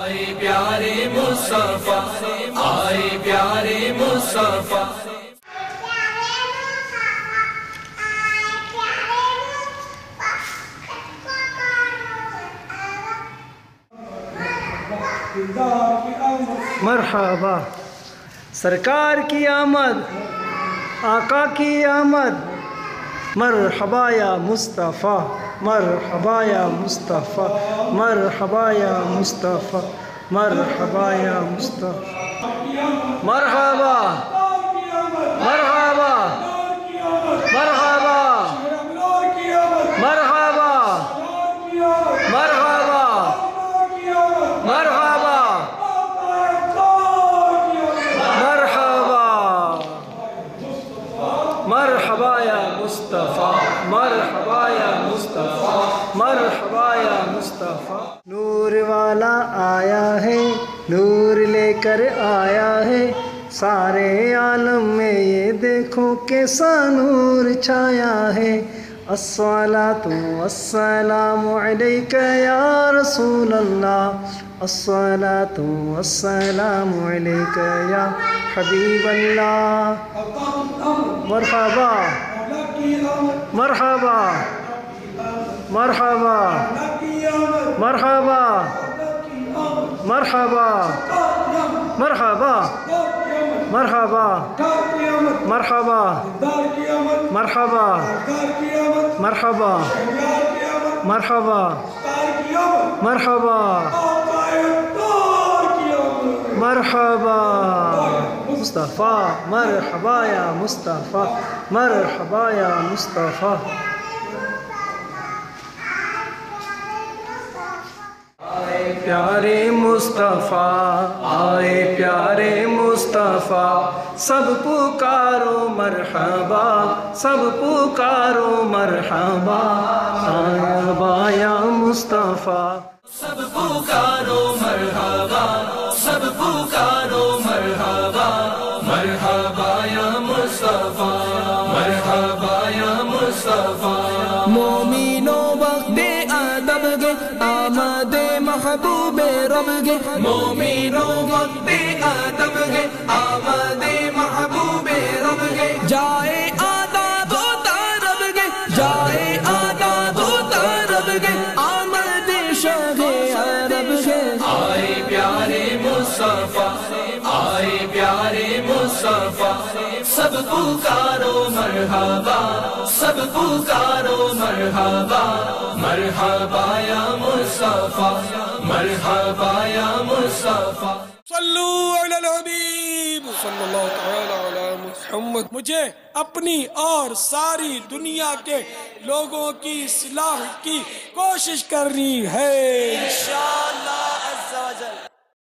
آئے پیارے مصطفیٰ، آئے پیارے مصطفیٰ۔ مرحبا سرکار کی آمد، آقا کی آمد، مرحبا یا مصطفیٰ، مرحبا یا مصطفیٰ، مرحبا یا مصطفیٰ، مرحبا یا مصطفیٰ، مرحبا مرحبا مرحبا مرحبا مرحبا مرحبا مرحبا یا مصطفیٰ، مرحبا یا مصطفیٰ، مرحبا یا مصطفیٰ۔ نور والا آیا ہے، نور لے کر آیا ہے، سارے عالم میں یہ دیکھو کیسا نور چھایا ہے۔ الصلاۃ والسلام علیک یا رسول اللہ، الصلاۃ والسلام علیک یا حبیب اللہ۔ مرحبا مرحبا مرحبا مرحبا مرحبا مرحبا مرحبا مرحبا مرحبا مرحبا مرحبا مرحبا مرحبا مصطفیٰ، مرحبا یا مصطفیٰ، مرحبا یا مصطفیٰ۔ آئے پیارے مصطفیٰ، آئے پیارے مصطفیٰ، سب پکارو مرحبا، سب پکارو مرحبا، مرحبا یا مصطفیٰ، سب پکارو مرحبا، سب پکارو مرحبا، مرحبا یا مصطفیٰ، مرحبا یا مصطفیٰ۔ مومنو وقت ادب گے آمد محبوب رب گے، مومنو وقت ادب گے آمد محبوب رب گے، جائے آداب ہوتا رب گے، جائے آداب ہوتا رب گے، آمد شاہ عرب گے۔ آئے پیارے مصطفیٰ، آئے پیارے مصطفیٰ، سب پکارو مرحبا، سب پکارو مرحبا، مرحبا یا مصطفیٰ، مرحبا یا مصطفیٰ۔ صلو علی الحبیب صلی اللہ تعالی علی محمد۔ مجھے اپنی اور ساری دنیا کے لوگوں کی اصلاح کی کوشش کرنی ہے۔